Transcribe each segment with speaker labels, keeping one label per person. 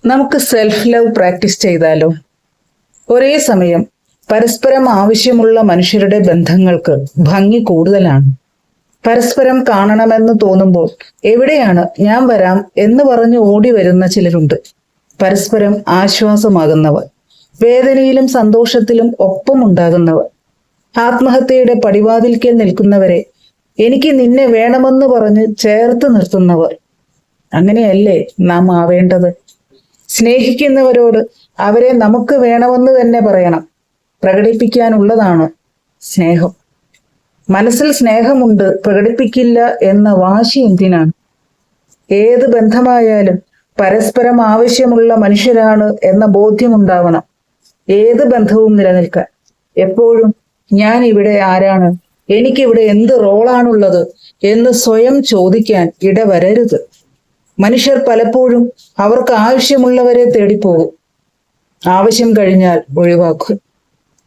Speaker 1: നമുക്ക് self love practice ചെയ്താലോ? ഒരേ സമയം പരസ്പരം ആവശ്യമുള്ള മനുഷ്യരുടെ ബന്ധങ്ങൾക്ക് ഭംഗി കൂടുതലാണ്. പരസ്പരം കാണണമെന്ന് തോന്നുമ്പോൾ എവിടെയാണ് ഞാൻ വരാം എന്ന് പറഞ്ഞ് ഓടി വരുന്ന ചിലരുണ്ട്. പരസ്പരം ആശ്വാസമാകുന്നവർ, വേദനയിലും സന്തോഷത്തിലും ഒപ്പമുണ്ടാകുന്നവർ, ആത്മഹത്യയുടെ പടിവാതിൽക്കൽ നിൽക്കുന്നവരെ എനിക്ക് നിന്നെ വേണമെന്ന് പറഞ്ഞ് ചേർത്ത് നിർത്തുന്നവർ. അങ്ങനെയല്ലേ നാം ആവേണ്ടത്? സ്നേഹിക്കുന്നവരോട് അവരെ നമുക്ക് വേണമെന്ന് തന്നെ പറയണം. പ്രകടിപ്പിക്കാനുള്ളതാണ് സ്നേഹം. മനസ്സിൽ സ്നേഹമുണ്ട്, പ്രകടിപ്പിക്കില്ല എന്ന വാശി എന്തിനാണ്? ഏത് ബന്ധമായാലും പരസ്പരം ആവശ്യമുള്ള മനുഷ്യരാണ് എന്ന ബോധ്യമുണ്ടാവണം. ഏത് ബന്ധവും നിലനിൽക്കാൻ എപ്പോഴും ഞാൻ ഇവിടെ ആരാണ്, എനിക്കിവിടെ എന്ത് റോളാണുള്ളത് എന്ന് സ്വയം ചോദിക്കാൻ ഇടവരരുത്. മനുഷ്യർ പലപ്പോഴും അവർക്ക് ആവശ്യമുള്ളവരെ തേടിപ്പോകും. ആവശ്യം കഴിഞ്ഞാൽ ഒഴിവാക്കും.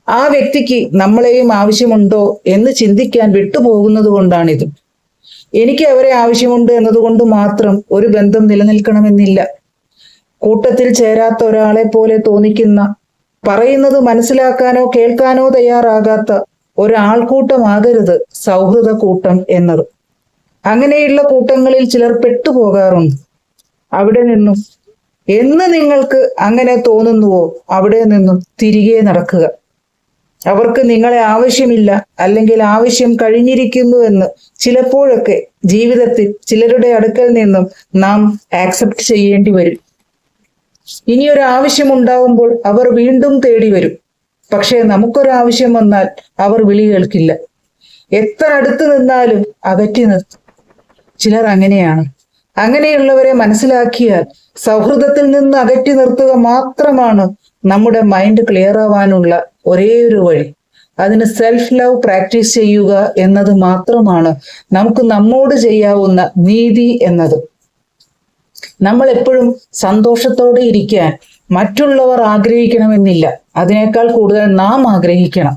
Speaker 1: ആ വ്യക്തിക്ക് നമ്മളെയും ആവശ്യമുണ്ടോ എന്ന് ചിന്തിക്കാൻ വിട്ടുപോകുന്നത് കൊണ്ടാണിത്. എനിക്ക് അവരെ ആവശ്യമുണ്ട് എന്നതുകൊണ്ട് മാത്രം ഒരു ബന്ധം നിലനിൽക്കണമെന്നില്ല. കൂട്ടത്തിൽ ചേരാത്ത ഒരാളെ പോലെ തോന്നിക്കുന്ന, പറയുന്നത് മനസ്സിലാക്കാനോ കേൾക്കാനോ തയ്യാറാകാത്ത ഒരാൾക്കൂട്ടമാകരുത് സൗഹൃദ കൂട്ടം എന്നത്. അങ്ങനെയുള്ള കൂട്ടങ്ങളിൽ ചിലർ പെട്ടുപോകാറുണ്ട്. അവിടെ നിന്നും എന്ന് നിങ്ങൾക്ക് അങ്ങനെ തോന്നുന്നുവോ അവിടെ നിന്നും തിരികെ നടക്കുക. അവർക്ക് നിങ്ങളെ ആവശ്യമില്ല, അല്ലെങ്കിൽ ആവശ്യം കഴിഞ്ഞിരിക്കുന്നു എന്ന് ചിലപ്പോഴൊക്കെ ജീവിതത്തിൽ ചിലരുടെ അടുക്കൽ നിന്നും നാം ആക്സെപ്റ്റ് ചെയ്യേണ്ടി വരും. ഇനിയൊരു ആവശ്യമുണ്ടാവുമ്പോൾ അവർ വീണ്ടും തേടി വരും. പക്ഷേ നമുക്കൊരാവശ്യം വന്നാൽ അവർ വിളി കേൾക്കില്ല. എത്ര അടുത്ത് നിന്നാലും അകറ്റി നിർത്തും. ചിലർ അങ്ങനെയാണ്. അങ്ങനെയുള്ളവരെ മനസ്സിലാക്കിയാൽ സൗഹൃദത്തിൽ നിന്ന് അകറ്റി നിർത്തുക മാത്രമാണ് നമ്മുടെ മൈൻഡ് ക്ലിയർ ആവാനുള്ള ഒരേ ഒരു വഴി. അതിന് സെൽഫ് ലവ് പ്രാക്ടീസ് ചെയ്യുക എന്നത് മാത്രമാണ് നമുക്ക് നമ്മോട് ചെയ്യാവുന്ന നീതി എന്നത്. നമ്മൾ എപ്പോഴും സന്തോഷത്തോടെ ഇരിക്കാൻ മറ്റുള്ളവർ ആഗ്രഹിക്കണമെന്നില്ല. അതിനേക്കാൾ കൂടുതൽ നാം ആഗ്രഹിക്കണം.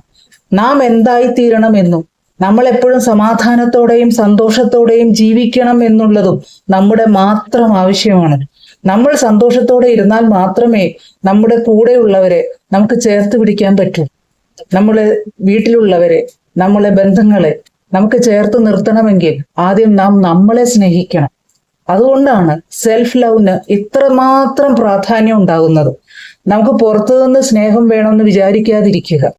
Speaker 1: നാം എന്തായിത്തീരണമെന്നും നമ്മൾ എപ്പോഴും സമാധാനത്തോടെയും സന്തോഷത്തോടെയും ജീവിക്കണം എന്നുള്ളതും നമ്മുടെ മാത്രം ആവശ്യമാണ്. നമ്മൾ സന്തോഷത്തോടെ ഇരുന്നാൽ മാത്രമേ നമ്മുടെ കൂടെയുള്ളവരെ നമുക്ക് ചേർത്ത് പിടിക്കാൻ പറ്റൂ. നമ്മളെ വീട്ടിലുള്ളവരെ, നമ്മളെ ബന്ധങ്ങളെ നമുക്ക് ചേർത്ത് നിർത്തണമെങ്കിൽ ആദ്യം നാം നമ്മളെ സ്നേഹിക്കണം. അതുകൊണ്ടാണ് സെൽഫ് ലവിന് ഇത്രമാത്രം പ്രാധാന്യം ഉണ്ടാകുന്നത്. നമുക്ക് പുറത്തുനിന്ന് സ്നേഹം വേണമെന്ന് വിചാരിക്കാതിരിക്കുക.